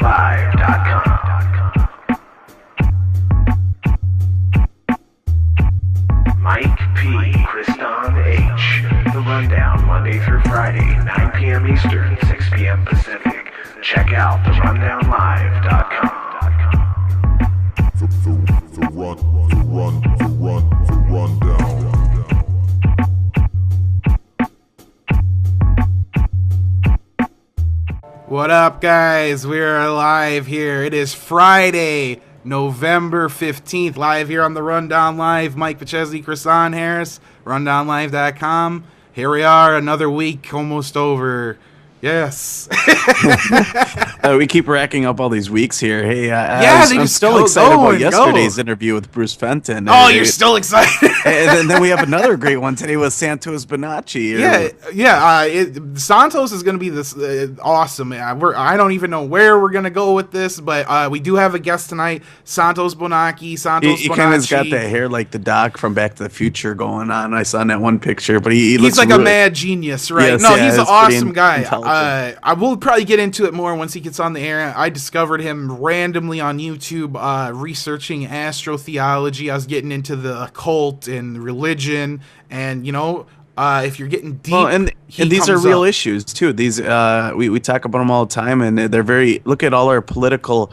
rundownlive.com. Mike P, Kriston H. The Rundown, Monday through Friday, 9 p.m. Eastern, 6 p.m. Pacific. Check out therundownlive.com. The rundown. What up, guys? We're live here. It is Friday, November 15th, live here on the Rundown Live. Mike Pachesney, Kriston Harris, rundownlive.com. Here we are, another week almost over. Yes. We keep racking up all these weeks here. Hey, I'm still go, excited go about yesterday's interview with Bruce Fenton. Oh, you're still excited. And then we have another great one today with Santos Bonacci. Santos is going to be this awesome. I don't even know where we're going to go with this, but we do have a guest tonight, Santos Bonacci. He kind of got that hair like the Doc from Back to the Future going on. I saw in that one picture, but he's looks like really, a mad genius, right? Yes, he's an awesome guy. I will probably get into it more once he gets on the air. I discovered him randomly on YouTube researching astrotheology. I was getting into the occult and religion, and if you're getting deep, and these are real issues too. These we talk about them all the time, and they're very. Look at all our political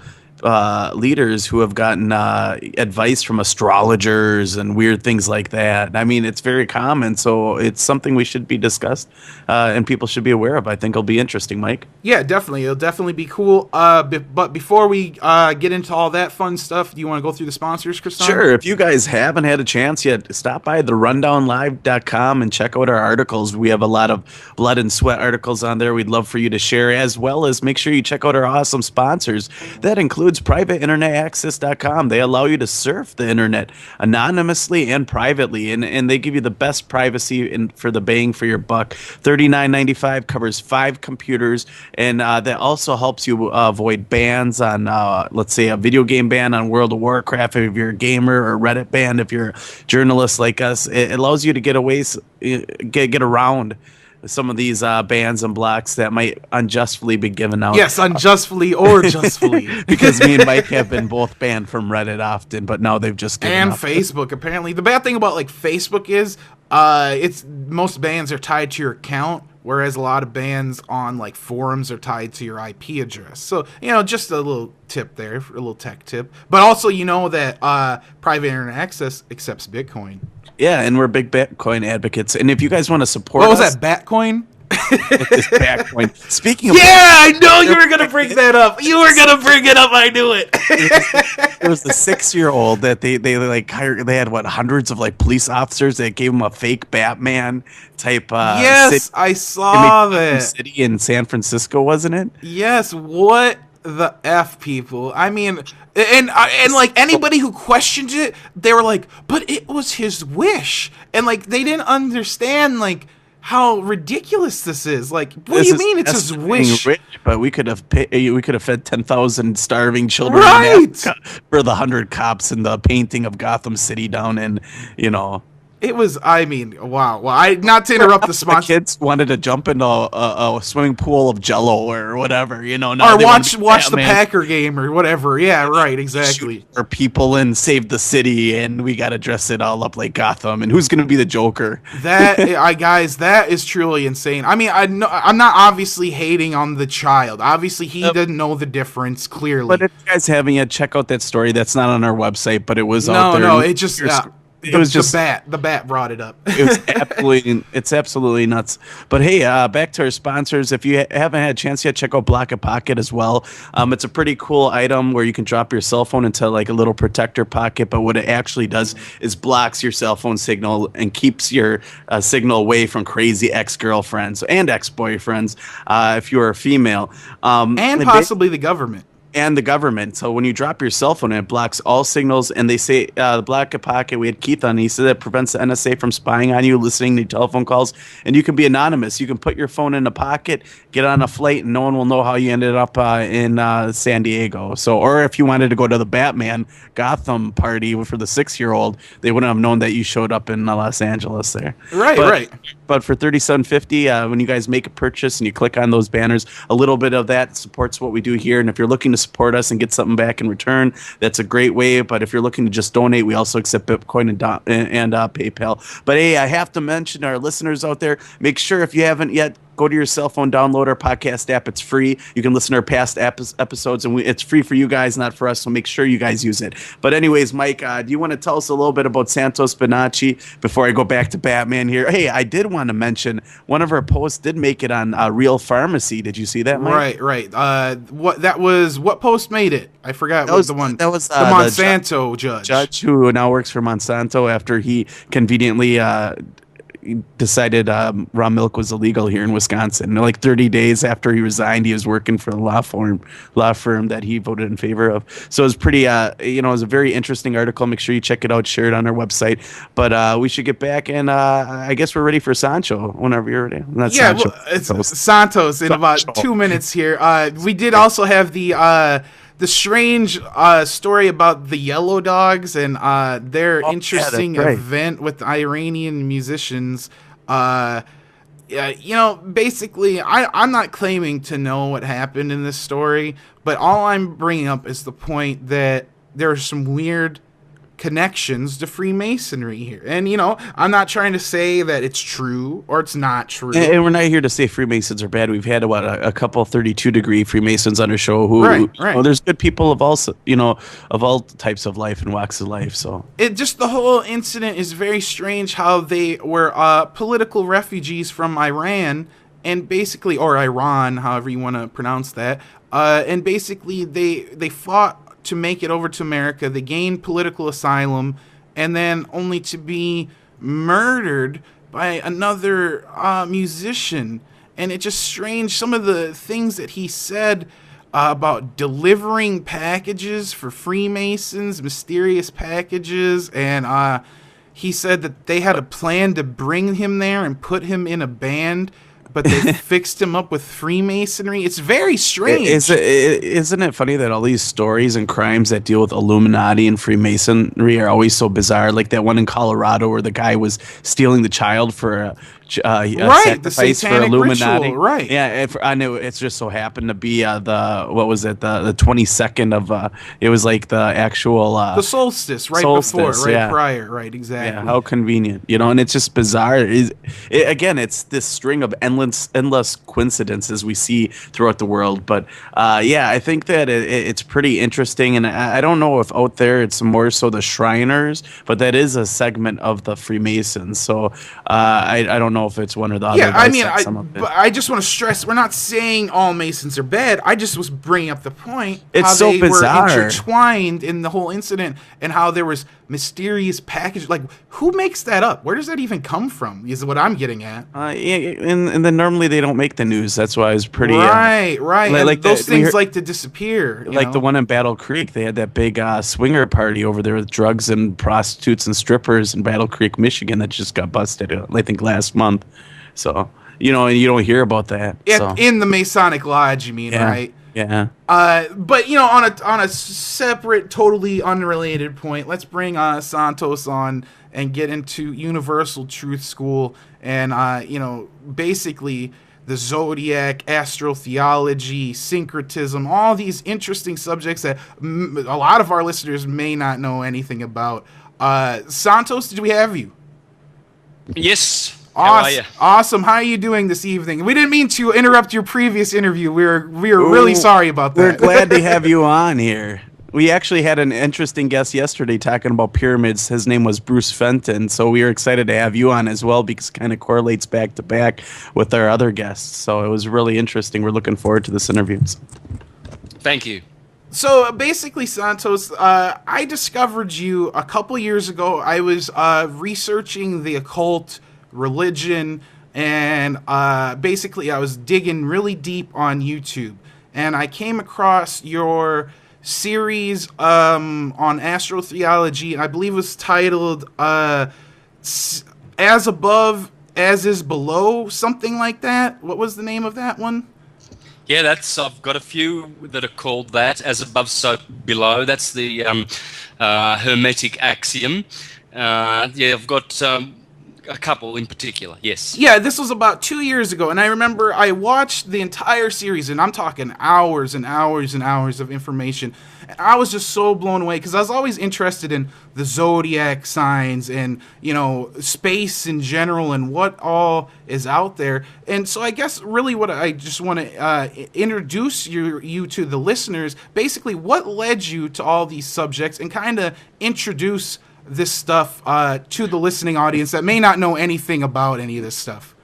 leaders who have gotten advice from astrologers and weird things like that. I mean, it's very common, so it's something we should be discussed and people should be aware of. I think it'll be interesting, Mike. Yeah, definitely. It'll definitely be cool. But before we get into all that fun stuff, do you want to go through the sponsors, Kriston? Sure. If you guys haven't had a chance yet, stop by therundownlive.com and check out our articles. We have a lot of blood and sweat articles on there we'd love for you to share, as well as make sure you check out our awesome sponsors. That includes privateinternetaccess.com. They allow you to surf the internet anonymously and privately, and they give you the best privacy for the bang for your buck. $39.95 covers 5 computers, and that also helps you avoid bans on, let's say, a video game ban on World of Warcraft if you're a gamer, or Reddit ban if you're a journalist like us. It allows you to get around some of these bans and blocks that might unjustly be given out. Yes, unjustly or justly. Because me and Mike have been both banned from Reddit often, but now they've just given up. Facebook, apparently. The bad thing about Facebook is it's most bans are tied to your account, whereas a lot of bans on forums are tied to your IP address. So, just a little tip there, a little tech tip. But also, that Private Internet Access accepts Bitcoin. Yeah, and we're big Bitcoin advocates. And if you guys want to support us... What was that, Batcoin? It's Batcoin. Speaking of... Yeah, I know you were going to bring that up. You were going to bring it up. I knew it. There was the 6-year-old that they hired. They had, hundreds of, police officers that gave him a fake Batman type... yes, city. I saw that. City in San Francisco, wasn't it? Yes, what the F, people? I mean... And anybody who questioned it, they were like, but it was his wish. And they didn't understand how ridiculous this is. What do you mean it's his wish? Rich, but we could have fed 10,000 starving children right for the 100 cops and the painting of Gotham City down in, It was, wow. Well, not to interrupt the sponsor. The kids wanted to jump into a swimming pool of Jello or whatever, Or watch the Packer game or whatever. Yeah, right, exactly. Or people and save the city, and we got to dress it all up like Gotham. And who's going to be the Joker? Guys, that is truly insane. I mean, I'm not obviously hating on the child. Obviously, he didn't know the difference, clearly. But if you guys haven't yet, check out that story. That's not on our website, but it was out there. No, it just... It was just the bat brought it up. It's absolutely nuts. But hey, back to our sponsors. If you haven't had a chance yet, check out Block a Pocket as well. It's a pretty cool item where you can drop your cell phone into a little protector pocket. But what it actually does is blocks your cell phone signal and keeps your signal away from crazy ex-girlfriends and ex-boyfriends if you're a female. And possibly the government. And the government. So when you drop your cell phone, it blocks all signals. And they say, the Block a Pocket, we had Keith on, he said that prevents the NSA from spying on you, listening to telephone calls. And you can be anonymous. You can put your phone in a pocket, get on a flight, and no one will know how you ended up in San Diego. So, or if you wanted to go to the Batman Gotham party for the 6-year-old, they wouldn't have known that you showed up in Los Angeles there. Right. But for $37.50, when you guys make a purchase and you click on those banners, a little bit of that supports what we do here. And if you're looking to support us and get something back in return, that's a great way. But if you're looking to just donate, we also accept Bitcoin and PayPal. But hey, I have to mention our listeners out there, make sure if you haven't yet, go to your cell phone, download our podcast app. It's free. You can listen to our past episodes, and it's free for you guys, not for us, so make sure you guys use it. But anyways, Mike, do you want to tell us a little bit about Santos Bonacci before I go back to Batman here? Hey, I did want to mention one of our posts did make it on Real Pharmacy. Did you see that, Mike? Right. What post made it? I forgot. That was the Monsanto judge who now works for Monsanto after he conveniently decided raw milk was illegal here in Wisconsin. Like 30 days after he resigned, he was working for the law firm that he voted in favor of. So it was pretty, it was a very interesting article. Make sure you check it out, share it on our website. But we should get back, and I guess we're ready for Sancho whenever you're ready. It's Santos in about 2 minutes here. We did also have the strange story about the Yellow Dogs and their interesting event with Iranian musicians. Basically, I'm not claiming to know what happened in this story, but all I'm bringing up is the point that there are some weird connections to Freemasonry here. And, I'm not trying to say that it's true or it's not true. And we're not here to say Freemasons are bad. We've had a couple 32-degree Freemasons on our show who, right. There's good people of all types of life and walks of life. So the whole incident is very strange how they were political refugees from Iran and basically, or Iran, however you want to pronounce that. And basically they fought to make it over to America. They gained political asylum, and then only to be murdered by another musician. And it's just strange. Some of the things that he said about delivering packages for Freemasons, mysterious packages, and he said that they had a plan to bring him there and put him in a band, but they fixed him up with Freemasonry. It's very strange. Isn't it funny that all these stories and crimes that deal with Illuminati and Freemasonry are always so bizarre? Like that one in Colorado where the guy was stealing the child for a sacrifice for Illuminati. Ritual, right? Yeah, I know. It's just so happened to be the 22nd of it was like the actual the solstice before, prior, right? Exactly. Yeah, how convenient, and it's just bizarre. Again, it's this string of endless coincidences we see throughout the world. But I think that it's pretty interesting, and I don't know if out there it's more so the Shriners, but that is a segment of the Freemasons. So I don't know if it's one or the other. Yeah, I just want to stress, we're not saying all Masons are bad. I just was bringing up the point. It's so bizarre. Were intertwined in the whole incident, and how there was mysterious package. Like, who makes that up? Where does that even come from? Is what I'm getting at. And then normally they don't make the news. That's why it's pretty. Right. Like those things like to disappear. Like the one in Battle Creek, they had that big swinger party over there with drugs and prostitutes and strippers in Battle Creek, Michigan, that just got busted, I think, last month. So, and you don't hear about that. In the Masonic Lodge, you mean, right? Yeah. But on a separate, totally unrelated point, let's bring Santos on and get into Universal Truth School and basically the zodiac, astrotheology, syncretism, all these interesting subjects that a lot of our listeners may not know anything about. Santos, did we have you? Yes. Awesome. How are you doing this evening? We didn't mean to interrupt your previous interview. We were really sorry about that. We're glad to have you on here. We actually had an interesting guest yesterday talking about pyramids. His name was Bruce Fenton, so we are excited to have you on as well because it kind of correlates back to back with our other guests. So it was really interesting. We're looking forward to this interview. Thank you. So basically, Santos, I discovered you a couple years ago. I was researching the occult, religion, and basically I was digging really deep on YouTube, and I came across your series on astrotheology, and I believe it was titled As Above, As Is Below, something like that. What was the name of that one? Yeah, I've got a few that are called that, as above, so below. That's the Hermetic axiom. I've got a couple in particular, yes. Yeah, this was about 2 years ago, and I remember I watched the entire series, and I'm talking hours and hours and hours of information. And I was just so blown away because I was always interested in the zodiac signs and, you know, space in general and what all is out there. And so I guess really what I just want to introduce you to the listeners, basically what led you to all these subjects and kind of introduce this stuff to the listening audience that may not know anything about any of this stuff.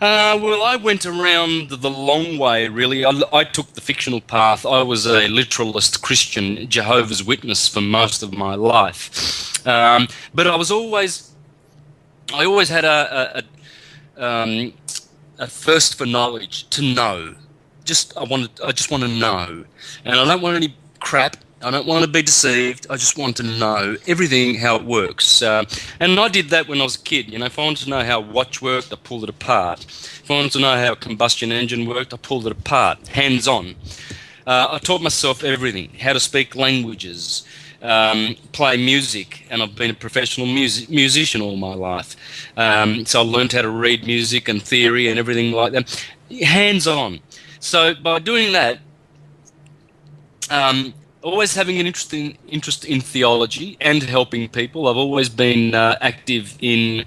Well, I went around the long way, really. I took the fictional path. I was a literalist Christian Jehovah's Witness for most of my life. But I always had a thirst for knowledge, to know. I just want to know. And I don't want any crap. I don't want to be deceived. I just want to know everything, how it works. And I did that when I was a kid. You know, if I wanted to know how a watch worked, I pulled it apart. If I wanted to know how a combustion engine worked, I pulled it apart, hands-on. I taught myself everything, how to speak languages, play music, and I've been a professional musician all my life. So I learned how to read music and theory and everything like that, hands-on. So by doing that, always having an interest in theology and helping people. I've always been active in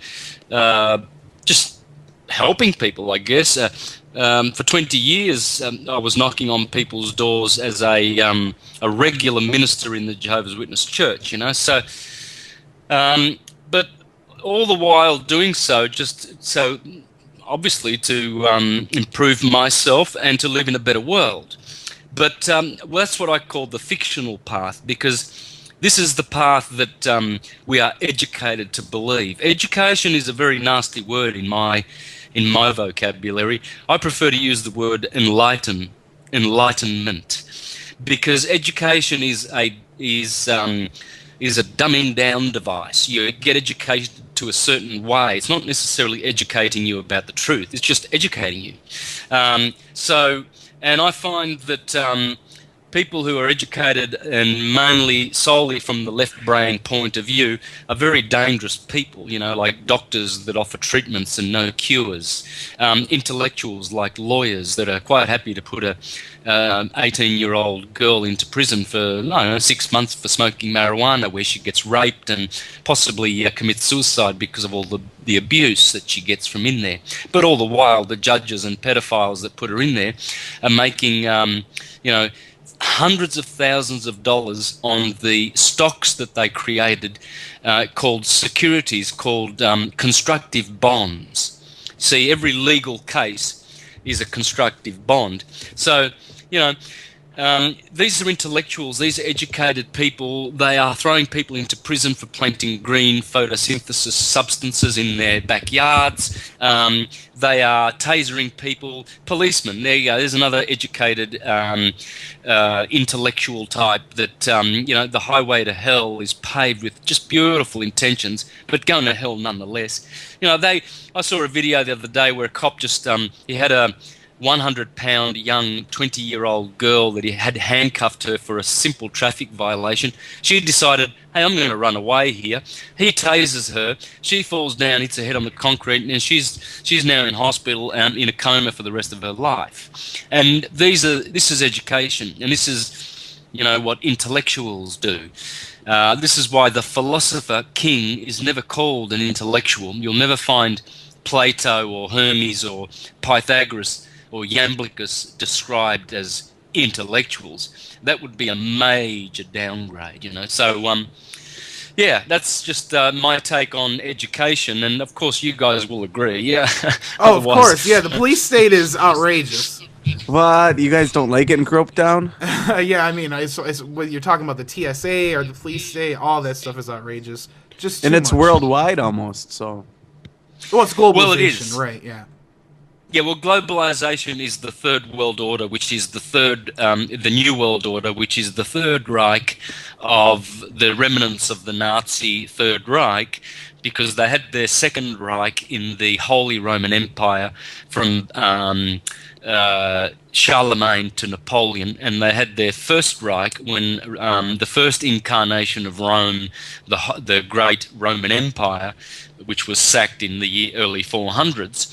just helping people, I guess. For 20 years, I was knocking on people's doors as a regular minister in the Jehovah's Witness Church, you know. So, but all the while doing so, just so obviously to improve myself and to live in a better world. But well, that's what I call the fictional path, because this is the path that we are educated to believe. Education is a very nasty word in my vocabulary. I prefer to use the word enlightenment, because education is a dumbing down device. You get educated to a certain way. It's not necessarily educating you about the truth. It's just educating you. And I find that people who are educated and mainly solely from the left brain point of view are very dangerous people, you know, like doctors that offer treatments and no cures, intellectuals like lawyers that are quite happy to put a 18-year-old girl into prison for, I don't know, 6 months for smoking marijuana, where she gets raped and possibly commits suicide because of all the abuse that she gets from in there. But all the while, the judges and pedophiles that put her in there are making, you know, hundreds of thousands of dollars on the stocks that they created called securities, called constructive bonds. See, every legal case is a constructive bond. So, you know, these are intellectuals, these are educated people. They are throwing people into prison for planting green photosynthesis substances in their backyards. They are tasering people. Policemen, there you go, there's another educated intellectual type that, you know, the highway to hell is paved with just beautiful intentions, but going to hell nonetheless. You know, I saw a video the other day where a cop just, he had a 100-pound young 20-year-old girl that he had handcuffed her for a simple traffic violation. She decided, hey, I'm going to run away here. He tases her. She falls down, hits her head on the concrete, and she's now in hospital and in a coma for the rest of her life. And this is education, and this is, you know, what intellectuals do. This is why the philosopher king is never called an intellectual. You'll never find Plato or Hermes or Pythagoras or Iamblichus described as intellectuals. That would be a major downgrade, you know. So, yeah, that's just my take on education, and of course you guys will agree. Yeah. Oh, of course. Yeah, the police state is outrageous. What? You guys don't like getting groped down? Yeah, I mean, when you're talking about the TSA or the police state, all that stuff is outrageous. Just and it's much. Worldwide almost, so. Well, it's globalization, well, it is. Right? Yeah. Yeah, well, globalization is the third world order, which is the new world order, which is the Third Reich of the remnants of the Nazi Third Reich, because they had their second Reich in the Holy Roman Empire from Charlemagne to Napoleon, and they had their first Reich when the first incarnation of Rome, the great Roman Empire, which was sacked in the early 400s.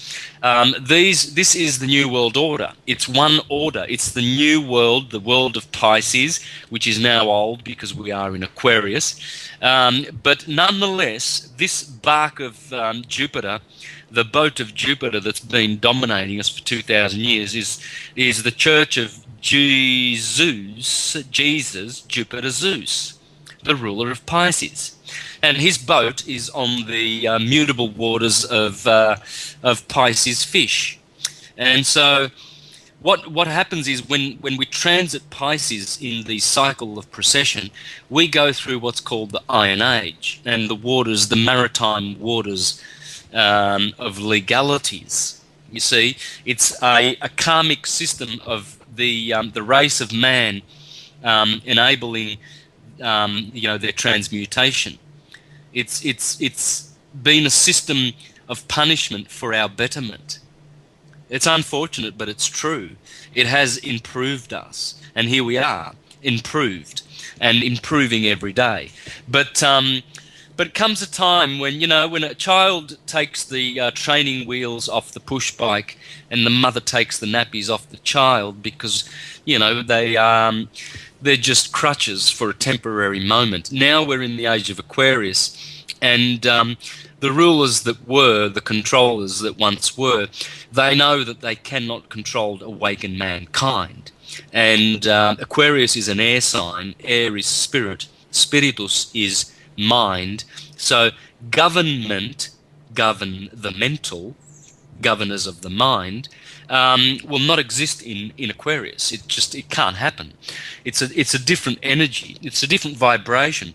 This is the New World Order. It's one order. It's the New World, the world of Pisces, which is now old because we are in Aquarius. But nonetheless, this bark of Jupiter, the boat of Jupiter that's been dominating us for 2,000 years, is the Church of Jesus, Jupiter Zeus, the ruler of Pisces. And his boat is on the mutable waters of Pisces fish. And so what happens is when we transit Pisces in the cycle of precession, we go through what's called the Iron Age, and the waters, the maritime waters of legalities. You see, it's a karmic system of the race of man enabling their transmutation. It's been a system of punishment for our betterment. It's unfortunate, but it's true. It has improved us, and here we are, improved and improving every day. But comes a time when when a child takes the training wheels off the push bike, and the mother takes the nappies off the child because they're just crutches for a temporary moment. Now we're in the age of Aquarius, and the rulers that were, the controllers that once were, they know that they cannot control awakened mankind. And Aquarius is an air sign. Air is spirit. Spiritus is mind. So government govern the mental, governors of the mind, will not exist in Aquarius. It can't happen. It's a different energy. It's a different vibration.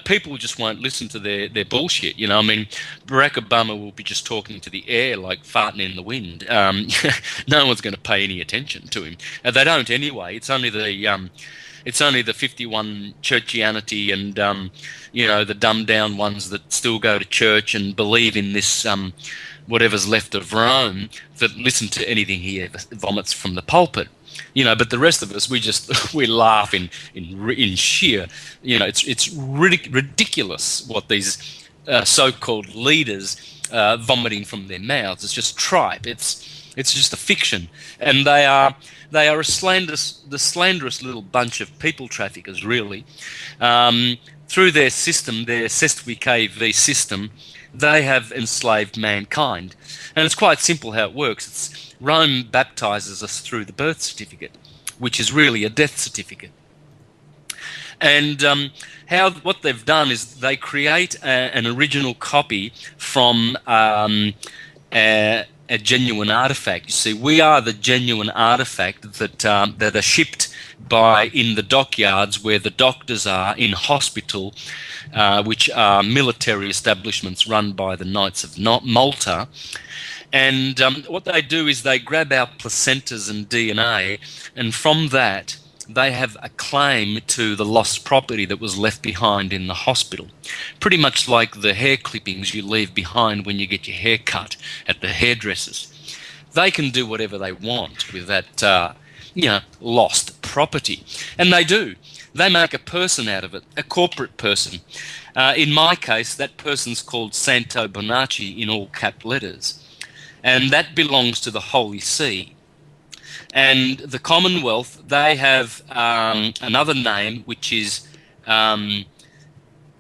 People just won't listen to their bullshit. I mean, Barack Obama will be just talking to the air like farting in the wind. No one's going to pay any attention to him. They don't anyway. It's only the 51 churchianity and the dumbed down ones that still go to church and believe in this whatever's left of Rome that listen to anything he ever vomits from the pulpit. But the rest of us, we laugh in sheer, it's ridiculous what these so-called leaders vomiting from their mouths. It's just tripe. It's just a fiction, and they are the slanderous little bunch of people traffickers, really. Through their system, their SESTWIKV system, they have enslaved mankind. And it's quite simple how it works. Rome baptizes us through the birth certificate, which is really a death certificate. And what they've done is they create an original copy from a genuine artifact. You see, we are the genuine artifact that are shipped in the dockyards where the doctors are in hospital, which are military establishments run by the Knights of Malta. And what they do is they grab our placentas and DNA, and from that they have a claim to the lost property that was left behind in the hospital. Pretty much like the hair clippings you leave behind when you get your hair cut at the hairdressers. They can do whatever they want with that lost property. And they do. They make a person out of it, a corporate person. In my case, that person's called Santos Bonacci in all cap letters. And that belongs to the Holy See. And the Commonwealth, they have another name, which is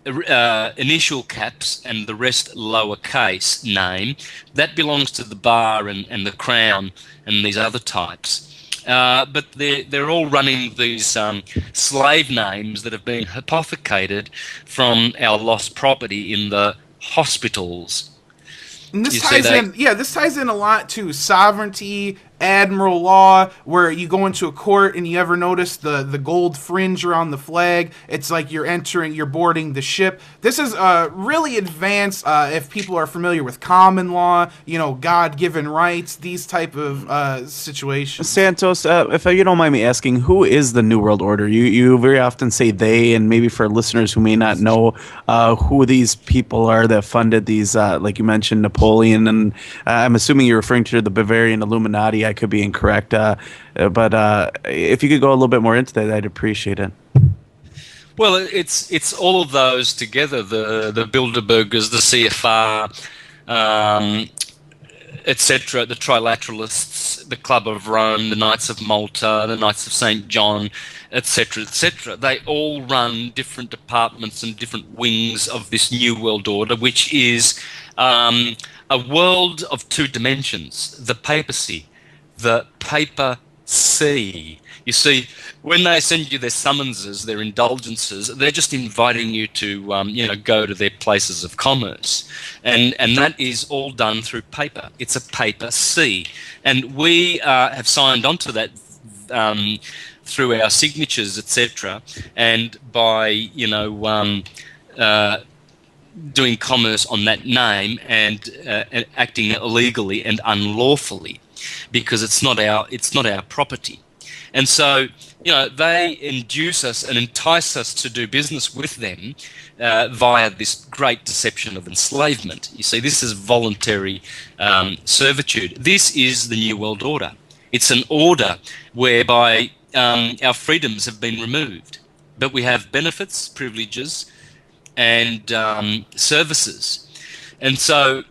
initial caps and the rest lowercase name. That belongs to the Bar and the Crown and these other types. But they're all running these slave names that have been hypothecated from our lost property in the hospitals. And this ties in a lot to sovereignty admiral law where you go into a court and you ever notice the gold fringe around the flag. It's like you're boarding the ship. This is really advanced if people are familiar with common law, God-given rights, these type of situations. Santos, if you don't mind me asking, who is the New World Order? You very often say they, and maybe for listeners who may not know who these people are that funded these, like you mentioned, Napoleon, and I'm assuming you're referring to the Bavarian Illuminati. I could be incorrect, but if you could go a little bit more into that, I'd appreciate it. Well, it's all of those together, the Bilderbergers, the CFR, etc., the Trilateralists, the Club of Rome, the Knights of Malta, the Knights of St. John, etc., etc. They all run different departments and different wings of this New World Order, which is a world of two dimensions, the papacy, the papacy. You see, when they send you their summonses, their indulgences, they're just inviting you to, go to their places of commerce, and that is all done through paper. It's a papacy, and we have signed on to that through our signatures, etc., and by doing commerce on that name and acting illegally and unlawfully, because it's not our property. And so, they induce us and entice us to do business with them via this great deception of enslavement. You see, this is voluntary servitude. This is the New World Order. It's an order whereby our freedoms have been removed, but we have benefits, privileges, and services. And so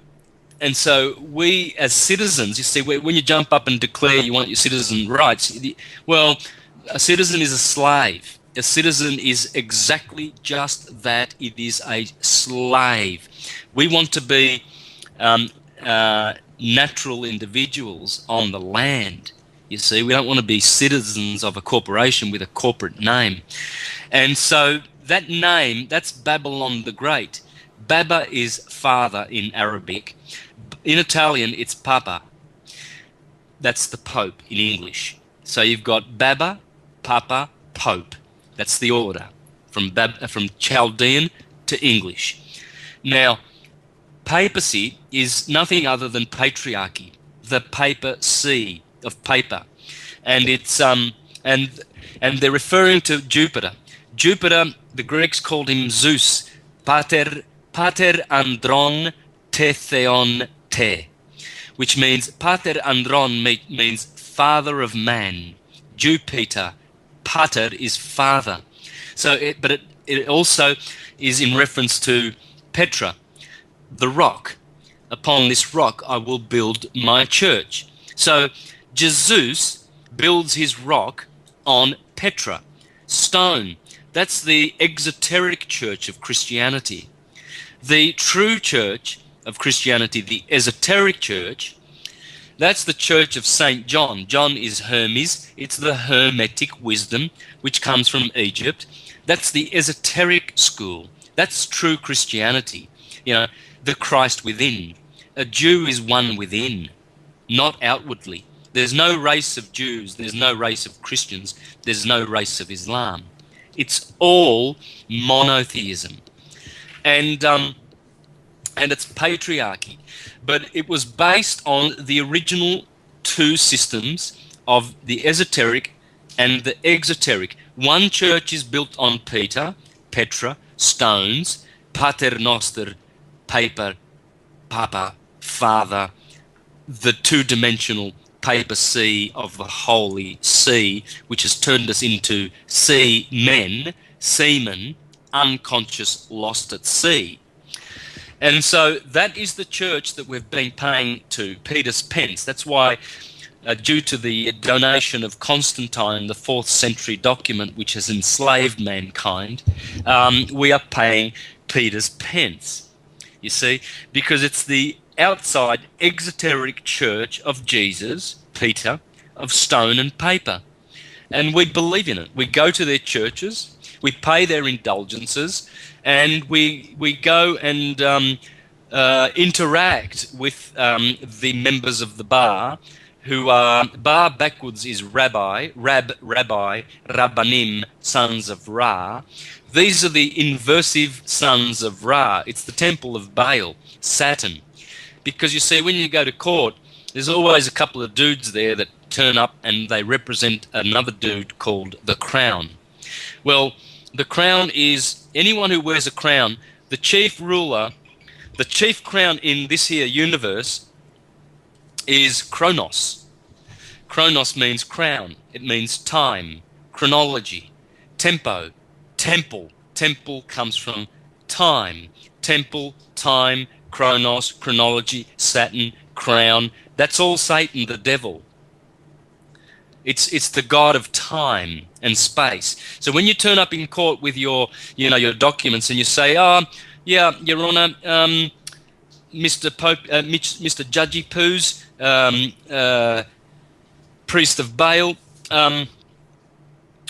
we as citizens, you see, when you jump up and declare you want your citizen rights, well, a citizen is a slave. A citizen is exactly just that. It is a slave. We want to be natural individuals on the land. You see, we don't want to be citizens of a corporation with a corporate name. And so that name, that's Babylon the Great. Baba is father in Arabic. In Italian, it's Papa. That's the Pope in English. So you've got Baba, Papa, Pope. That's the order from Chaldean to English. Now, papacy is nothing other than patriarchy, the papacy of paper, and it's and they're referring to Jupiter. Jupiter, the Greeks called him Zeus, pater andron te theon te, which means pater andron means father of man. Jupiter, pater is father. So, but it also is in reference to Petra, the rock. Upon this rock I will build my church. So Jesus builds his rock on Petra, stone. That's the exoteric church of Christianity. The true church of Christianity, the esoteric church, that's the church of St. John. John is Hermes. It's the Hermetic wisdom which comes from Egypt. That's the esoteric school. That's true Christianity. The Christ within. A Jew is one within, not outwardly. There's no race of Jews. There's no race of Christians. There's no race of Islam. It's all monotheism. And it's patriarchy. But it was based on the original two systems of the esoteric and the exoteric. One church is built on Petra, stones, pater noster, paper, papa, father, the two-dimensional papacy of the Holy See, which has turned us into seamen, unconscious, lost at sea. And so that is the church that we've been paying to, Peter's pence. That's why, due to the donation of Constantine, the 4th century document which has enslaved mankind, we are paying Peter's pence, you see, because it's the outside exoteric church of Jesus, Peter, of stone and paper. And we believe in it. We go to their churches, we pay their indulgences, and we go and interact with the members of the bar who are, Ba backwards is rabbi, rabbi, rabbanim, sons of Ra. These are the inversive sons of Ra. It's the temple of Baal, Saturn. Because you see, when you go to court, there's always a couple of dudes there that turn up and they represent another dude called the crown. Well, the crown is anyone who wears a crown. The chief ruler, the chief crown in this here universe is Kronos. Kronos means crown. It means time, chronology, tempo, temple. Temple comes from time. Temple, time, Kronos, chronology, Saturn, crown. That's all Satan, the devil. It's the god of time and space. So when you turn up in court with your documents and you say, yeah, Your Honour, Mr. Pope, Mr. Judgy Poos, priest of Baal,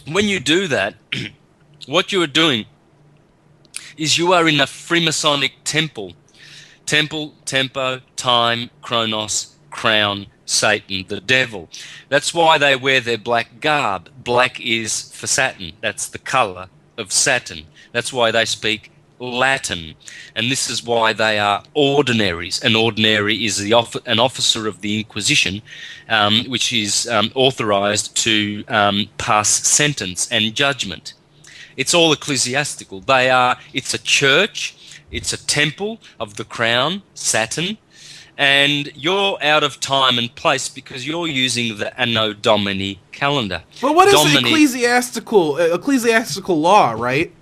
when you do that, what you are doing is you are in a Freemasonic temple. Temple, tempo, time, Kronos, crown, Satan, the devil. That's why they wear their black garb. Black is for Saturn. That's the colour of Saturn. That's why they speak Latin. And this is why they are ordinaries. An ordinary is an officer of the Inquisition, which is authorised to pass sentence and judgment. It's all ecclesiastical. It's a church. It's a temple of the crown, Saturn. And you're out of time and place because you're using the Anno Domini calendar. But what is ecclesiastical law, right?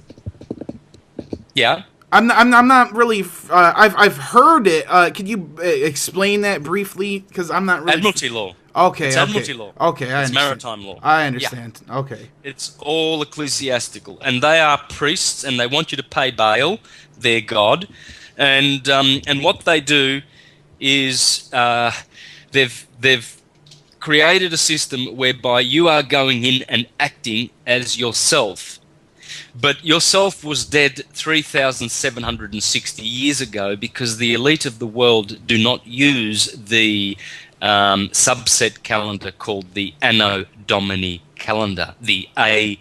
Yeah. I'm not really. I've heard it. Could you explain that briefly? Because I'm not really. Admiralty law. Okay. It's Admiralty law. Okay, it's maritime law. I understand. Yeah. Okay. It's all ecclesiastical, and they are priests, and they want you to pay Baal, their god, and what they do is they've created a system whereby you are going in and acting as yourself. But yourself was dead 3,760 years ago because the elite of the world do not use the subset calendar called the Anno Domini calendar, the AD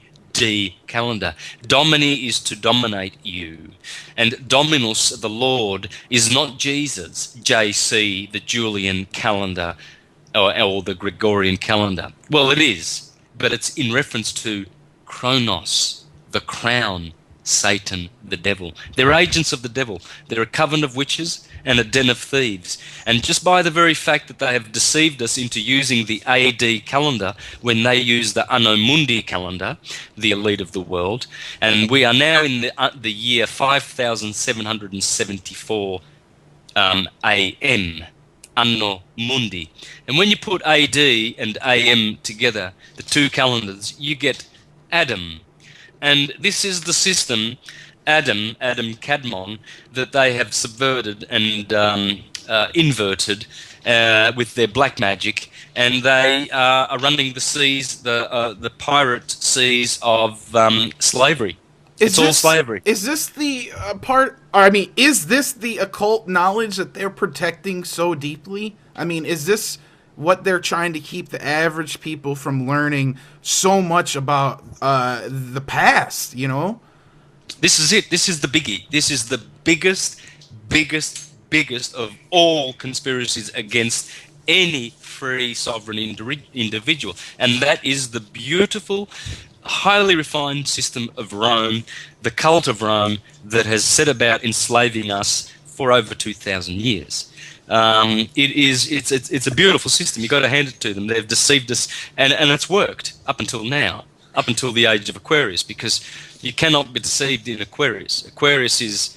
calendar. Domini is to dominate you. And Dominus, the Lord, is not Jesus, JC, the Julian calendar, or the Gregorian calendar. Well, it is, but it's in reference to Kronos, the crown, Satan, the devil. They're agents of the devil. They're a coven of witches and a den of thieves. And just by the very fact that they have deceived us into using the AD calendar when they use the Anno Mundi calendar, the elite of the world, and we are now in the year 5774 AM, Anno Mundi. And when you put AD and AM together, the two calendars, you get Adam. And this is the system, Adam Kadmon, that they have subverted and inverted with their black magic, and they are running the seas, the pirate seas of slavery. It's all slavery. Is this the part? I mean, is this the occult knowledge that they're protecting so deeply? I mean, is this what they're trying to keep the average people from learning so much about the past, you know? This is it. This is the biggie. This is the biggest of all conspiracies against any free sovereign individual. And that is the beautiful, highly refined system of Rome, the cult of Rome, that has set about enslaving us for over 2,000 years. It's a beautiful system. You've got to hand it to them. They've deceived us, and it's worked up until now, up until the age of Aquarius, because you cannot be deceived in Aquarius. Aquarius is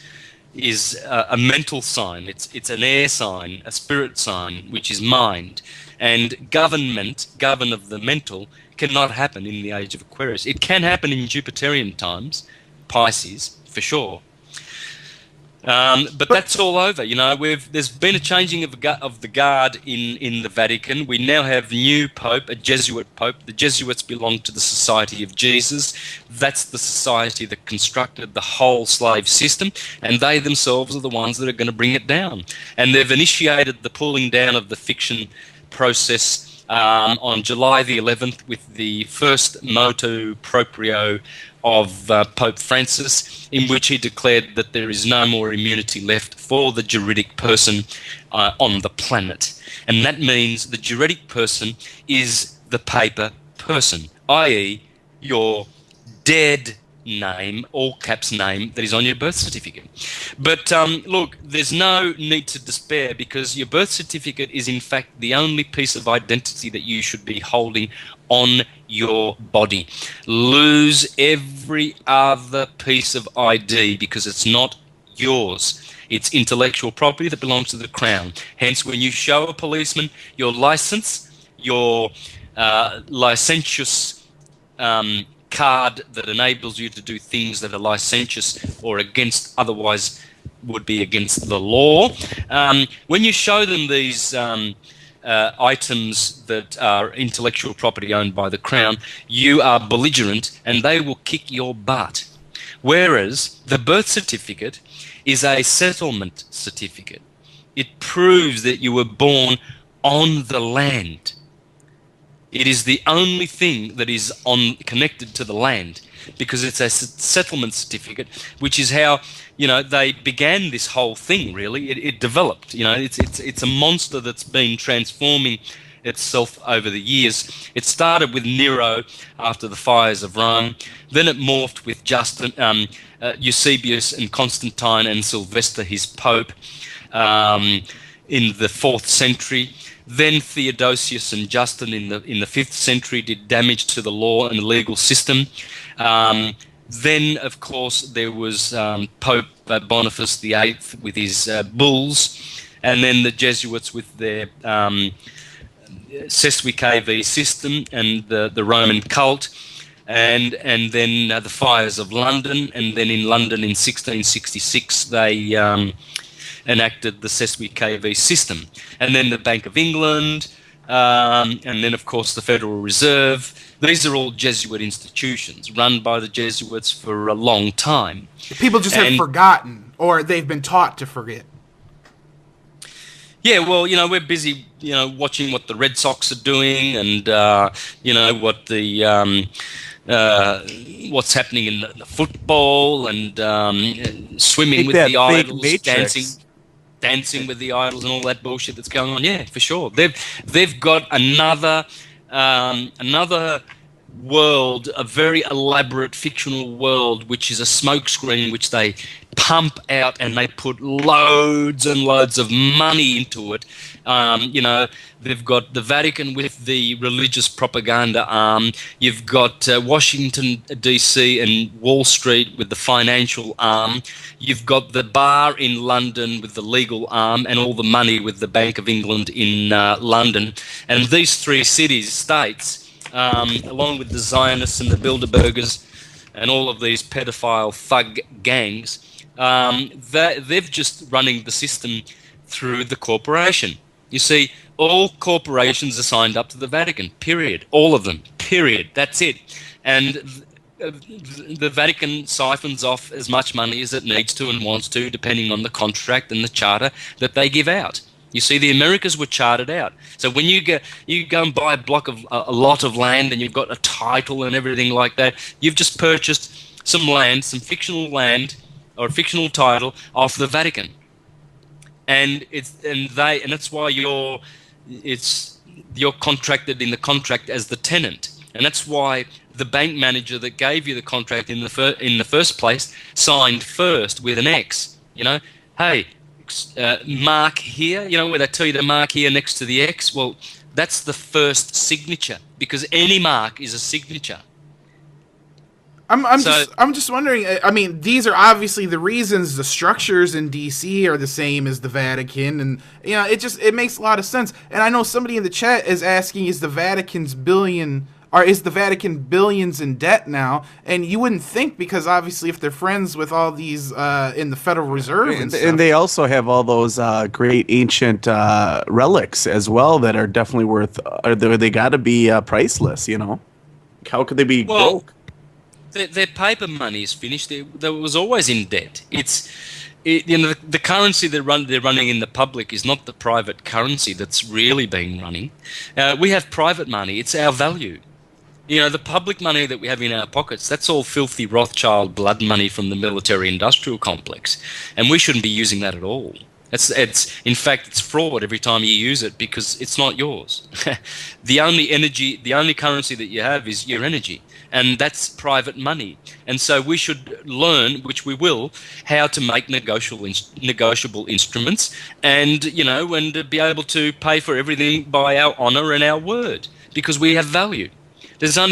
a mental sign. It's an air sign, a spirit sign, which is mind. And govern of the mental, cannot happen in the age of Aquarius. It can happen in Jupiterian times, Pisces, for sure. But that's all over. You know, there's been a changing of the guard in the Vatican. We now have a new pope, a Jesuit pope. The Jesuits belong to the Society of Jesus. That's the society that constructed the whole slave system, and they themselves are the ones that are going to bring it down. And they've initiated the pulling down of the fiction process on July the 11th with the first motu proprio of Pope Francis, in which he declared that there is no more immunity left for the juridic person on the planet. And that means the juridic person is the paper person, i.e. your dead name, all caps name, that is on your birth certificate. But look, there's no need to despair, because your birth certificate is in fact the only piece of identity that you should be holding on your body. Lose every other piece of ID because it's not yours. It's intellectual property that belongs to the Crown. Hence, when you show a policeman your license, your licentious card that enables you to do things that are licentious or against, otherwise would be against the law. When you show them these items that are intellectual property owned by the Crown, you are belligerent and they will kick your butt. Whereas the birth certificate is a settlement certificate. It proves that you were born on the land. It is the only thing that is connected to the land, because it's a settlement certificate, which is how, they began this whole thing. Really, it developed. It's a monster that's been transforming itself over the years. It started with Nero after the fires of Rome. Then it morphed with Eusebius and Constantine and Sylvester, his pope, in the 4th century. Then Theodosius and Justin in the 5th century did damage to the law and the legal system. Then, of course, there was Pope Boniface VIII with his bulls, and then the Jesuits with their Sesquiquae system and the Roman cult, and then the fires of London, and then in London in 1666 they enacted the Sesquiquae system, and then the Bank of England, and then of course the Federal Reserve. These are all Jesuit institutions run by the Jesuits for a long time. People just have forgotten, or they've been taught to forget. Yeah, well, we're busy, watching what the Red Sox are doing, and what the what's happening in the football, and swimming with the idols, dancing with the idols, and all that bullshit that's going on. Yeah, for sure. They've got another world, a very elaborate fictional world, which is a smokescreen which they pump out, and they put loads and loads of money into it. They've got the Vatican with the religious propaganda arm. You've got Washington, D.C. and Wall Street with the financial arm. You've got the bar in London with the legal arm, and all the money with the Bank of England in London. And these three states, along with the Zionists and the Bilderbergers and all of these pedophile thug gangs, they've just running the system through the corporation. You see, all corporations are signed up to the Vatican, period. All of them, period. That's it. And the Vatican siphons off as much money as it needs to and wants to, depending on the contract and the charter that they give out. You see, the Americas were chartered out. So when you go and buy a lot of land, and you've got a title and everything like that, you've just purchased some land, some fictional land or a fictional title off the Vatican. And that's why you're contracted in the contract as the tenant, and that's why the bank manager that gave you the contract in the first place signed first with an X. Hey, mark here. Where they tell you to mark here next to the X. Well, that's the first signature, because any mark is a signature. I'm just wondering. I mean, these are obviously the reasons the structures in DC are the same as the Vatican, and it makes a lot of sense. And I know somebody in the chat is asking, is the Vatican billions in debt now? And you wouldn't think, because obviously if they're friends with all these in the Federal Reserve and they also have all those great ancient relics as well that are definitely worth. They got to be priceless. How could they be broke? Their paper money is finished. They was always in debt. It's the currency they're running in the public is not the private currency that's really been running. We have private money. It's our value. The public money that we have in our pockets, that's all filthy Rothschild blood money from the military-industrial complex, and we shouldn't be using that at all. In fact, it's fraud every time you use it because it's not yours. The only currency that you have is your energy, and that's private money. And so we should learn, which we will, how to make negotiable instruments, and be able to pay for everything by our honor and our word, because we have value. There's no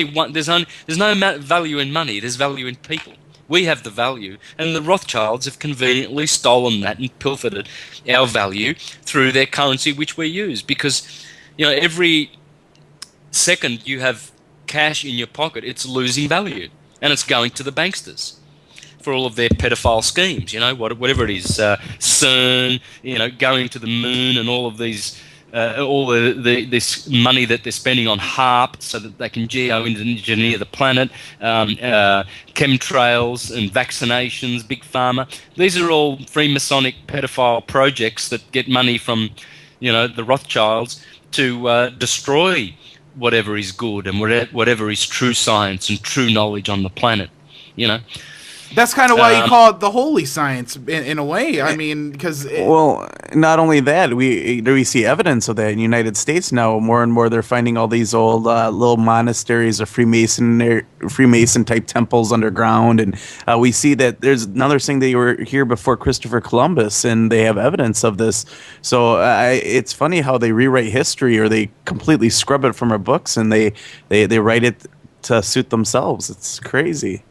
value in money. There's value in people. We have the value, and the Rothschilds have conveniently stolen that and pilfered our value through their currency, which we use. Because every second you have cash in your pocket, it's losing value, and it's going to the banksters for all of their pedophile schemes. Whatever it is, CERN, going to the moon, and all of these. All this money that they're spending on HARP so that they can geo-engineer the planet, chemtrails and vaccinations, big pharma. These are all Freemasonic pedophile projects that get money from, the Rothschilds to destroy whatever is good and whatever is true science and true knowledge on the planet. That's kind of why you call it the holy science in a way. I mean, because not only that, we see evidence of that in the United States now. More and more, they're finding all these old little monasteries of Freemason type temples underground, and we see that there's another thing. They were here before Christopher Columbus, and they have evidence of this. So it's funny how they rewrite history, or they completely scrub it from our books, and they write it to suit themselves. It's crazy.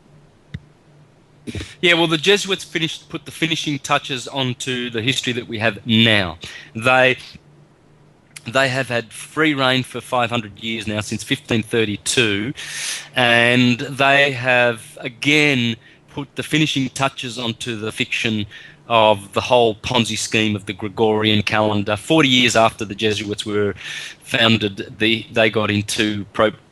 Yeah, well, the Jesuits put the finishing touches onto the history that we have now. They have had free reign for 500 years now, since 1532, and they have again put the finishing touches onto the fiction of the whole Ponzi scheme of the Gregorian calendar. 40 years after the Jesuits were founded, they got into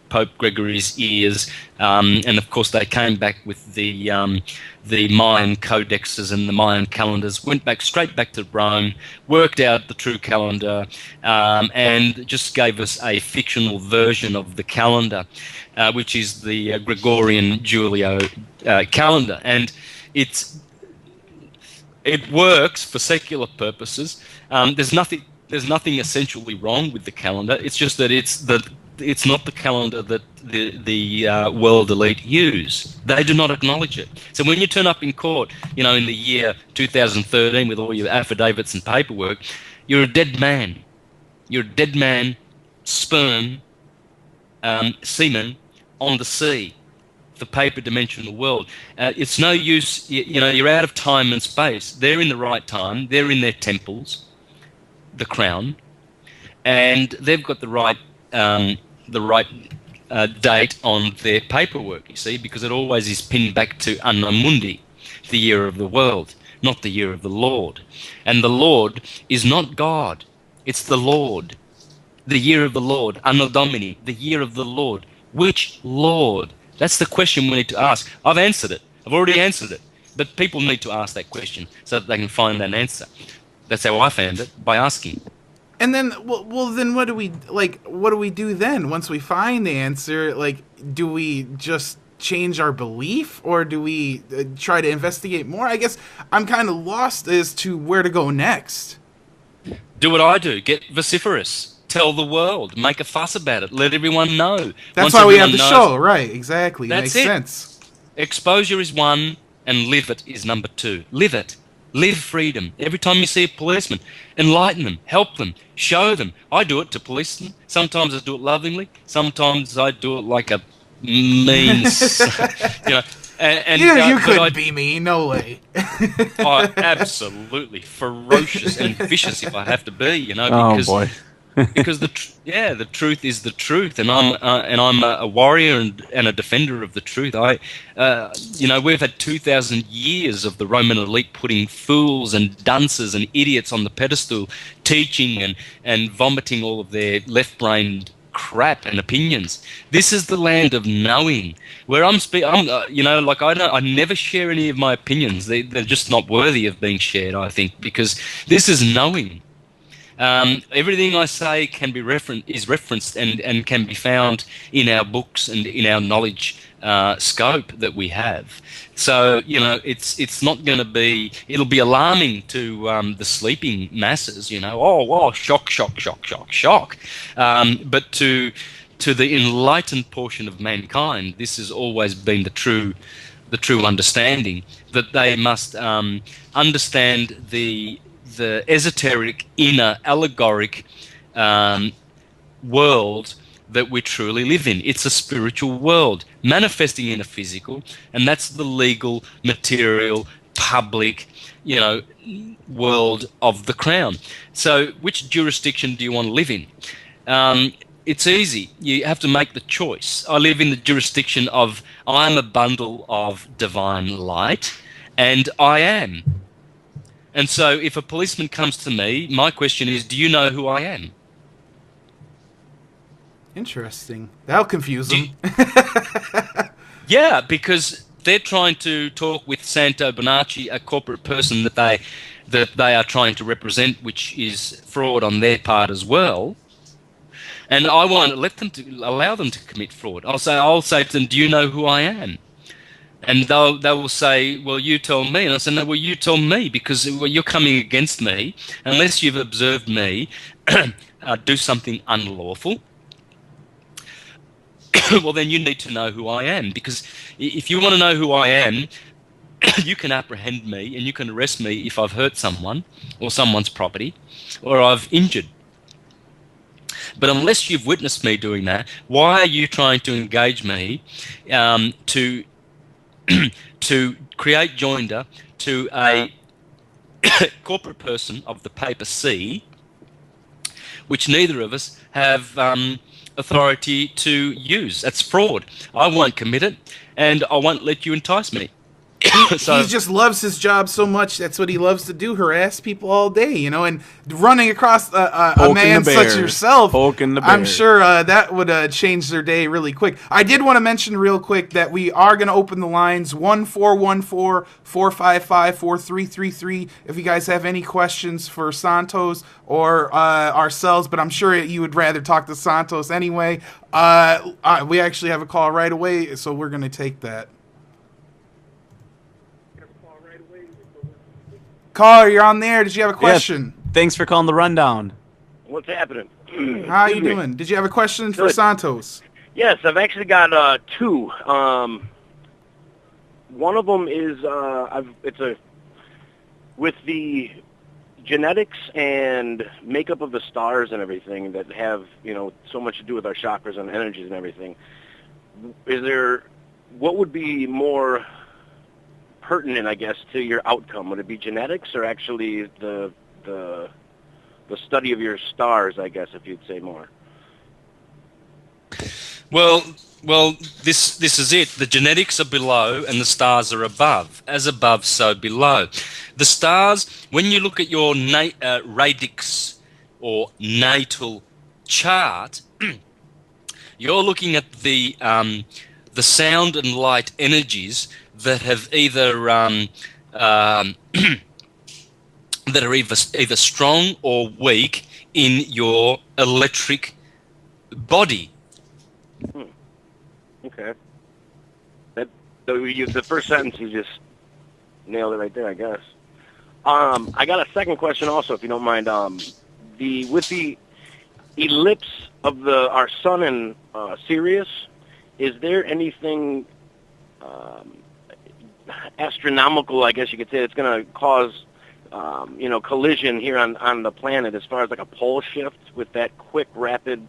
Pope Gregory's ears, and of course they came back with the Mayan codexes and the Mayan calendars, went straight back to Rome, worked out the true calendar, and just gave us a fictional version of the calendar, which is the Gregorian Julio calendar, and it works for secular purposes. There's nothing essentially wrong with the calendar. It's just that it's not the calendar that the world elite use. They do not acknowledge it. So when you turn up in court, in the year 2013 with all your affidavits and paperwork, you're a dead man. You're a dead man, sperm, semen on the sea, the paper dimensional world. It's no use. You're out of time and space. They're in the right time. They're in their temples, the crown, and they've got the right date on their paperwork, you see, because it always is pinned back to Anno Mundi, the year of the world, not the year of the Lord. And the Lord is not God, it's the Lord. The year of the Lord, Anno Domini, the year of the Lord. Which Lord? That's the question we need to ask. I've answered it. I've already answered it. But people need to ask that question so that they can find that answer. That's how I found it, by asking. And then, then what do we do then once we find the answer? Do we just change our belief, or do we try to investigate more? I guess I'm kind of lost as to where to go next. Do what I do. Get vociferous. Tell the world. Make a fuss about it. Let everyone know. That's why we have the show, right? Exactly. That's Makes it. sense. Exposure is one, and live it is number two. Live it. Live freedom. Every time you see a policeman, enlighten them, help them, show them. I do it to policemen. Sometimes I do it lovingly. Sometimes I do it like a mean, You couldn't be me, no way. Oh, absolutely ferocious and vicious if I have to be, because, oh boy. because the truth is the truth, and I'm a warrior and a defender of the truth. We've had 2,000 years of the Roman elite putting fools and dunces and idiots on the pedestal, teaching and vomiting all of their left-brained crap and opinions. This is the land of knowing. Where I never share any of my opinions. They're just not worthy of being shared, I think, because this is knowing. Everything I say can be referenced and can be found in our books and in our knowledge scope that we have. So it's not going to be. It'll be alarming to the sleeping masses. Shock, shock, shock, shock, shock. But to the enlightened portion of mankind, this has always been the true understanding that they must understand the esoteric, inner, allegoric world that we truly live in. It's a spiritual world manifesting in a physical, and that's the legal, material, public, world of the crown. So which jurisdiction do you want to live in? It's easy. You have to make the choice. I live in the jurisdiction of I'm a bundle of divine light, and I am. And so if a policeman comes to me, my question is, do you know who I am? Interesting. That'll confuse them. Yeah, because they're trying to talk with Santos Bonacci, a corporate person that they are trying to represent, which is fraud on their part as well. And I won't allow them to commit fraud. I'll say to them, do you know who I am? And they will say, well, you tell me. And I say, no, well, you tell me, because you're coming against me. Unless you've observed me do something unlawful, well, then you need to know who I am. Because if you want to know who I am, you can apprehend me and you can arrest me if I've hurt someone or someone's property or I've injured. But unless you've witnessed me doing that, why are you trying to engage me to create joinder to a corporate person of the paper C, which neither of us have authority to use? That's fraud. I won't commit it, and I won't let you entice me. He just loves his job so much. That's what he loves to do, harass people all day, and running across a man such as yourself, I'm sure that would change their day really quick. I did want to mention real quick that we are going to open the lines 1-414-455-4333 if you guys have any questions for Santos or ourselves, but I'm sure you would rather talk to Santos anyway. We actually have a call right away, so we're going to take that. Caller, you're on there. Did you have a question? Yeah, thanks for calling the rundown. What's happening? How are you doing? Did you have a question for Santos? Yes, I've actually got two. One of them is with the genetics and makeup of the stars and everything that have so much to do with our chakras and energies and everything. What would be more pertinent, I guess, to your outcome? Would it be genetics or actually the study of your stars, I guess, if you'd say more? Well, this is it. The genetics are below and the stars are above. As above, so below. The stars, when you look at your radix or natal chart, you're looking at the sound and light energies that have either that are either strong or weak in your electric body. Okay. The first sentence, you just nailed it right there, I guess. I got a second question also, if you don't mind. With the ellipse of our sun in Sirius, is there anything astronomical, I guess you could say, that's going to cause collision here on the planet, as far as like a pole shift with that quick, rapid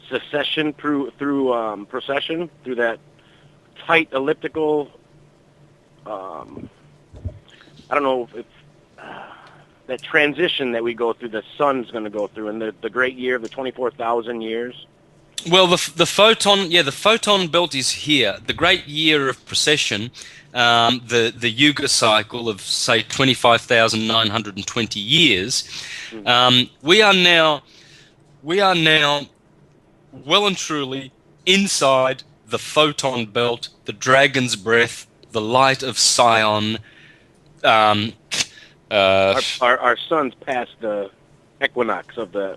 succession through procession through that tight elliptical? I don't know if that transition that we go through, the sun's going to go through, and the great year of the 24,000 years. Well, the photon belt is here. The great year of precession, the Yuga cycle of say 25,920 years. We are now well and truly inside the photon belt, the dragon's breath, the light of Sion. Um, Our sun's past the equinox of the.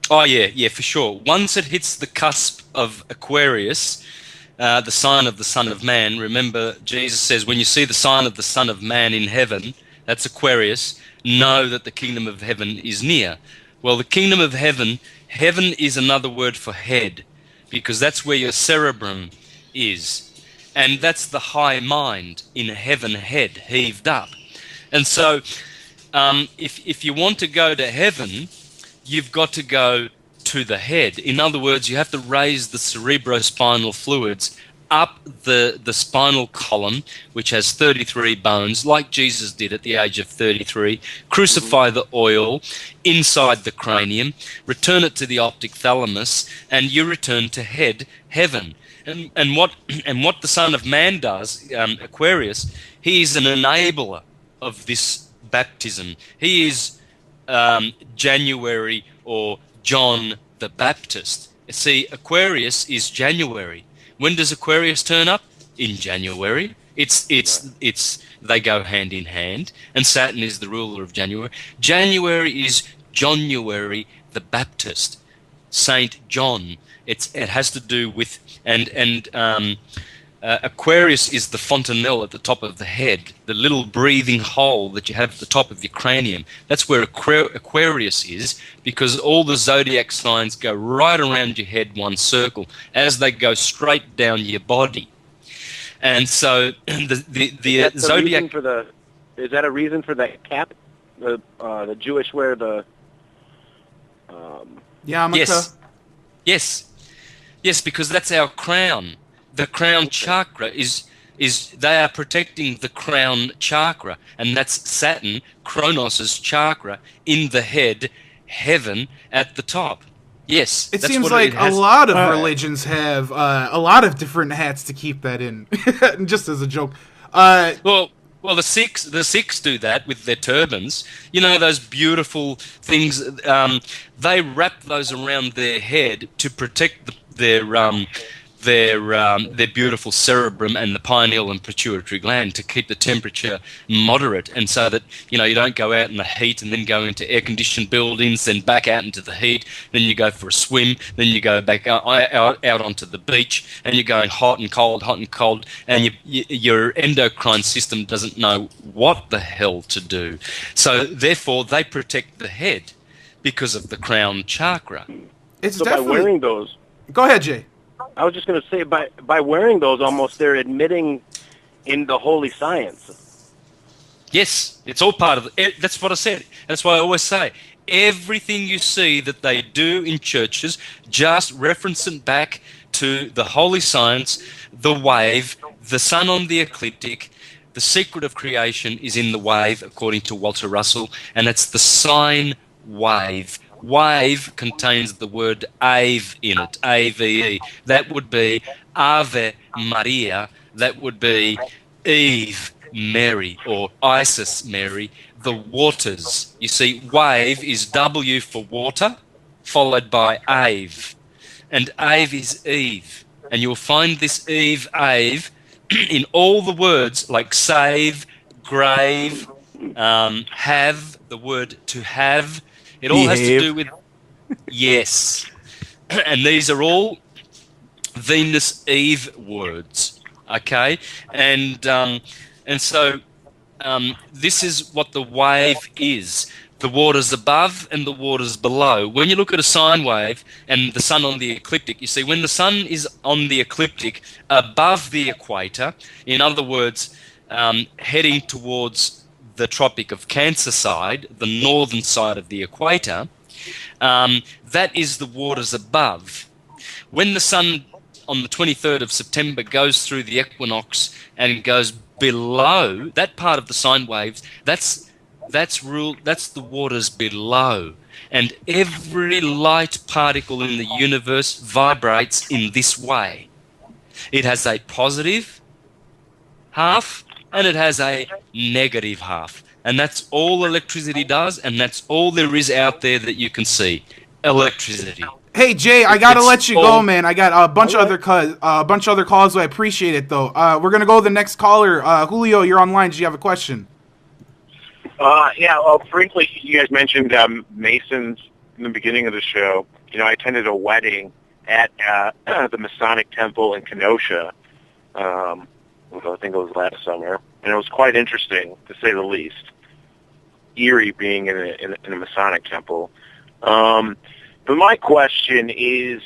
Oh, yeah, for sure. Once it hits the cusp of Aquarius, the sign of the Son of Man, remember Jesus says, when you see the sign of the Son of Man in heaven, that's Aquarius, know that the kingdom of heaven is near. Well, the kingdom of heaven is another word for head, because that's where your cerebrum is. And that's the high mind in heaven, head, heaved up. And so if you want to go to heaven, you've got to go to the head. In other words, you have to raise the cerebrospinal fluids up the spinal column, which has 33 bones, like Jesus did at the age of 33, crucify the oil inside the cranium, return it to the optic thalamus, and you return to heaven. And what the Son of Man does, Aquarius, he is an enabler of this baptism. He is January or John the Baptist. See, Aquarius is January. When does Aquarius turn up? In January. It's they go hand in hand, and Saturn is the ruler of January. January is January the Baptist, Saint John. It has to do with Aquarius is the fontanelle at the top of the head, the little breathing hole that you have at the top of your cranium. That's where Aquarius is, because all the zodiac signs go right around your head, one circle, as they go straight down your body. And so the zodiac. Is that a reason for the cap? The Jewish wear the. Yarmulke? Yes, because that's our crown. The crown chakra is they are protecting the crown chakra, and that's Saturn, Kronos's chakra, in the head, heaven at the top. Yes, it that's seems what like it has. a lot of religions have a lot of different hats to keep that in. Just as a joke. Well, the Sikhs do that with their turbans. You know, those beautiful things. They wrap those around their head to protect their beautiful cerebrum and the pineal and pituitary gland, to keep the temperature moderate, and so that you don't go out in the heat and then go into air-conditioned buildings, then back out into the heat, then you go for a swim, then you go back out onto the beach, and you're going hot and cold, and your endocrine system doesn't know what the hell to do. So therefore, they protect the head because of the crown chakra. It's so definitely... by wearing those. Go ahead, Jay. I was just going to say, by wearing those, almost they're admitting in the holy science. Yes, it's all part of it. That's what I said. That's why I always say, everything you see that they do in churches, just reference it back to the holy science, the wave, the sun on the ecliptic. The secret of creation is in the wave, according to Walter Russell, and it's the sine wave. Wave contains the word Ave in it, A-V-E. That would be Ave Maria. That would be Eve Mary, or Isis Mary, the waters. You see, wave is W for water, followed by Ave. And Ave is Eve. And you'll find this Eve, Ave, in all the words like save, grave, have, the word to have. It all has to do with, yes. And these are all Venus Eve words, okay? And so this is what the wave is. The waters above and the waters below. When you look at a sine wave and the sun on the ecliptic, you see when the sun is on the ecliptic above the equator, in other words, heading towards the Tropic of Cancer side, the northern side of the equator, that is the waters above. When the sun on the 23rd of September goes through the equinox and goes below, that part of the sine waves, that's the waters below. And every light particle in the universe vibrates in this way. It has a positive half, and it has a negative half. And that's all electricity does, and that's all there is out there that you can see. Electricity. Hey Jay, I gotta It's let you go, man. I got a bunch of other calls. So I appreciate it though. We're gonna go to the next caller. Julio, you're online. Do you have a question? Yeah, well, briefly, you guys mentioned Masons in the beginning of the show. You know, I attended a wedding at the Masonic Temple in Kenosha. I think it was last summer, and it was quite interesting, to say the least. Eerie being in a Masonic temple. But my question is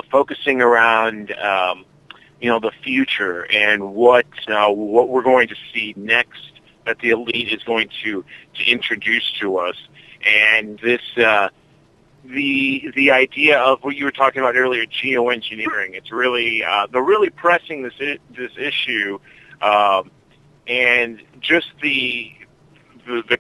focusing around, the future and what we're going to see next that the elite is going to introduce to us, and this the idea of what you were talking about earlier, geoengineering. It's really they're really pressing this issue, and just the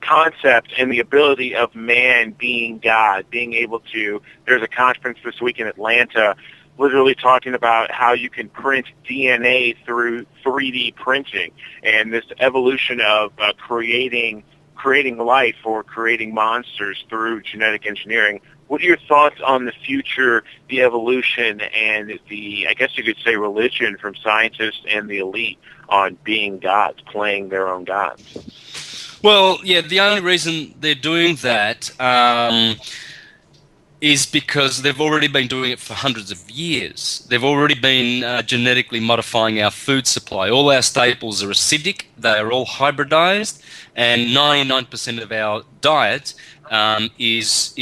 concept and the ability of man being God, being able to. There's a conference this week in Atlanta, literally talking about how you can print DNA through 3D printing, and this evolution of creating life or creating monsters through genetic engineering. What are your thoughts on the future, the evolution, and the, I guess you could say, religion from scientists and the elite on being gods, playing their own gods? Well, yeah, the only reason they're doing that is because they've already been doing it for hundreds of years. They've already been genetically modifying our food supply. All our staples are acidic, they are all hybridized, and 99% of our diet is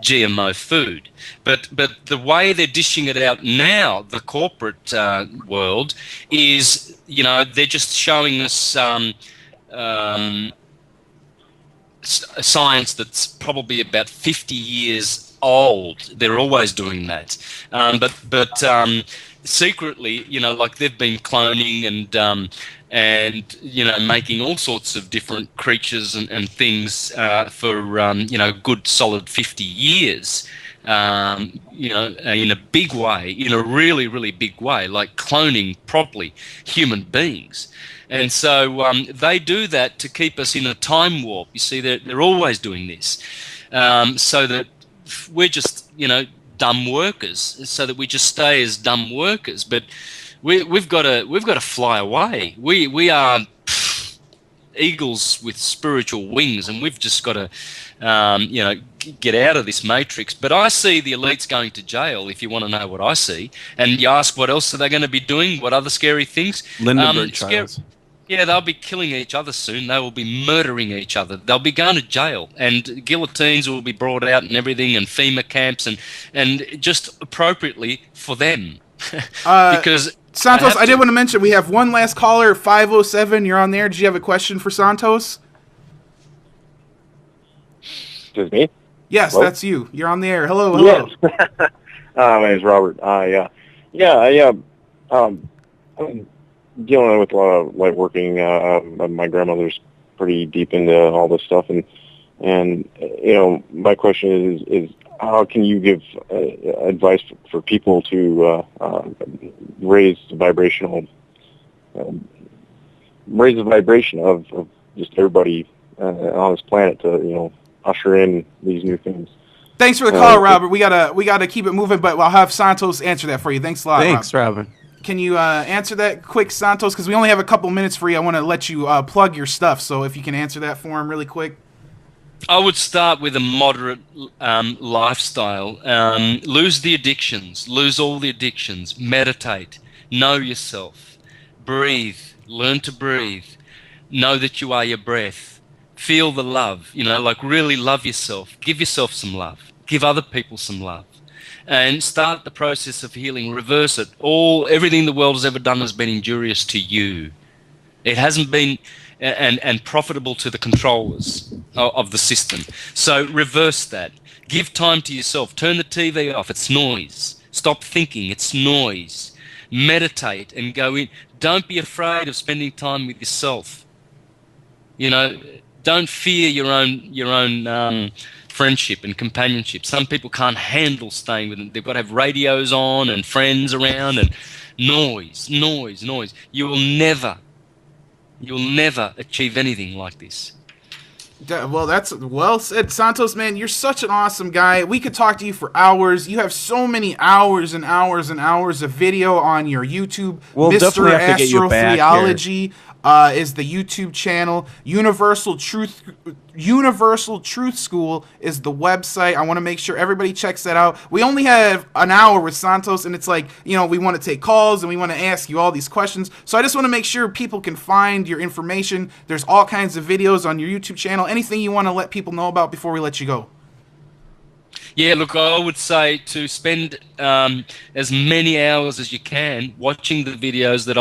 GMO food. But the way they're dishing it out now, the corporate world, is, they're just showing us science that's probably about 50 years old. They're always doing that. But secretly, like they've been cloning and making all sorts of different creatures and things for good solid 50 years. In a big way, in a really, really big way, like cloning properly human beings. And so they do that to keep us in a time warp. You see, they're always doing this, so that we're just, dumb workers, so that we just stay as dumb workers. But we've got to fly away. We are eagles with spiritual wings, and we've just got to, get out of this matrix. But I see the elites going to jail, if you want to know what I see. And you ask what else are they going to be doing, what other scary things? Lindenberg trials. Yeah, they'll be killing each other soon. They will be murdering each other. They'll be going to jail, and guillotines will be brought out and everything, and FEMA camps, and just appropriately for them. Because Santos, I did want to mention we have one last caller, 507. You're on there. Did you have a question for Santos? Is it me? Yes, Hello? that's you. You're on the air. Hello. Yes. My name's Robert. I'm dealing with a lot of working. My grandmother's pretty deep into all this stuff, and my question is how can you give advice for people to raise the vibration of just everybody on this planet to usher in these new things. Thanks for the call, Robert. We gotta keep it moving, but I'll have Santos answer that for you. Thanks a lot. Thanks, Robert. Can you answer that quick, Santos? Because we only have a couple minutes for you. I want to let you plug your stuff, so if you can answer that for him really quick. I would start with a moderate lifestyle. Lose the addictions. Lose all the addictions. Meditate. Know yourself. Breathe. Learn to breathe. Know that you are your breath. Feel the love. Really love yourself. Give yourself some love. Give other people some love. And start the process of healing. Reverse it. Everything the world has ever done has been injurious to you. It hasn't been and profitable to the controllers of the system. So reverse that. Give time to yourself. Turn the TV off. It's noise. Stop thinking. It's noise. Meditate and go in. Don't be afraid of spending time with yourself. Don't fear your own friendship and companionship. Some people can't handle staying with them. They've got to have radios on and friends around and noise. You will never achieve anything like this. Well, that's well said, Santos, man. You're such an awesome guy. We could talk to you for hours. You have so many hours and hours and hours of video on your YouTube. We'll Mr. definitely have to get you back here. Astrotheology is the YouTube channel. Universal Truth School is the website. I want to make sure everybody checks that out. We only have an hour with Santos, and it's like, you know, we want to take calls and we want to ask you all these questions. So I just want to make sure people can find your information. There's all kinds of videos on your YouTube channel. Anything you want to let people know about before we let you go? Yeah, look, I would say to spend as many hours as you can watching the videos that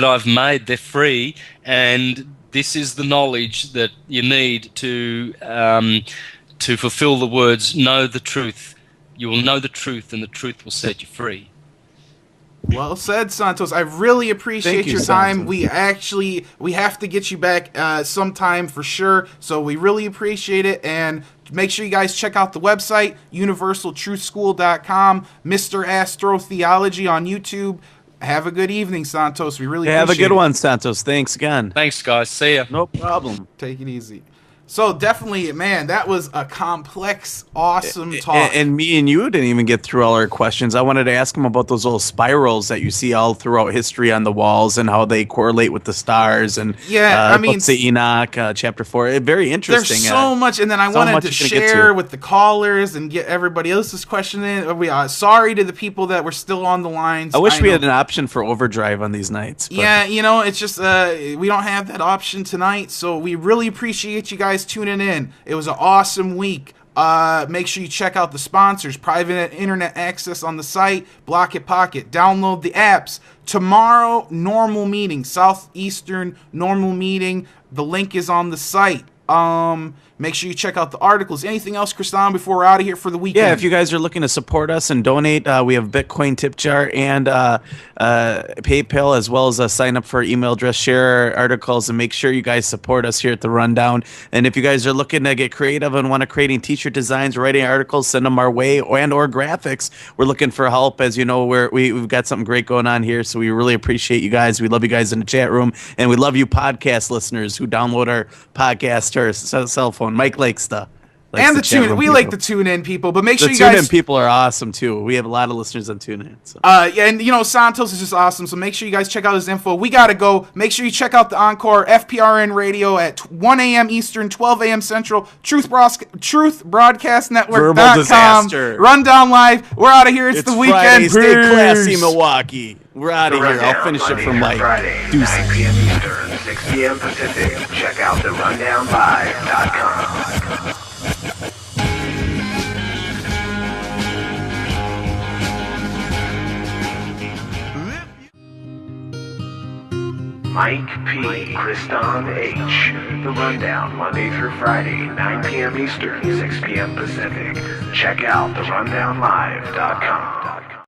I've made. They're free, and this is the knowledge that you need to fulfill the words, know the truth. You will know the truth, and the truth will set you free. Well said, Santos. I really appreciate your time. Santos. We have to get you back sometime for sure. So we really appreciate it. And make sure you guys check out the website, universaltruthschool.com, Mr. Astrotheology on YouTube. Have a good evening, Santos. We really appreciate it. Have a good one, Santos. Thanks again. Thanks, guys. See ya. No problem. Take it easy. So definitely, man, that was a complex, awesome talk. And me and you didn't even get through all our questions. I wanted to ask him about those little spirals that you see all throughout history on the walls and how they correlate with the stars. And I mean, let's say Enoch, chapter 4. Very interesting. There's so much, and then I wanted to share with the callers and get everybody else's question in. We sorry to the people that were still on the lines. I wish we had an option for overdrive on these nights. But. Yeah, you know, it's just we don't have that option tonight, so we really appreciate you guys tuning in. It was an awesome week. Make sure you check out the sponsors, private internet access on the site, Block It Pocket. Download the apps. Tomorrow, normal meeting, Southeastern normal meeting. The link is on the site. Make sure you check out the articles. Anything else, Kristan, before we're out of here for the weekend? Yeah, if you guys are looking to support us and donate, we have Bitcoin tip jar and PayPal, as well as a sign up for email address, share our articles, and make sure you guys support us here at the Rundown. And if you guys are looking to get creative and want to creating t-shirt designs, writing articles, send them our way, or graphics. We're looking for help. As you know, we've got something great going on here, so we really appreciate you guys. We love you guys in the chat room, and we love you podcast listeners who download our podcast to our cell phone. Mike likes the and the tune. We like the tune in people, but make sure you guys. The tune in people are awesome too. We have a lot of listeners on tune in. So. Yeah, and you know Santos is just awesome. So make sure you guys check out his info. We gotta go. Make sure you check out the Encore FPRN Radio at 1 a.m. Eastern, 12 a.m. Central. Truth Broadcast Network.com. Rundown Live. We're out of here. It's the weekend. Friday. Stay classy, Milwaukee. We're out of here. I'll finish it from Mike. Friday, 9 p.m. Eastern, 6 p.m. Pacific. Check out the rundownlive.com. Mike P. Kristan H. The Rundown, Monday through Friday, 9 p.m. Eastern, 6 p.m. Pacific. Check out therundownlive.com.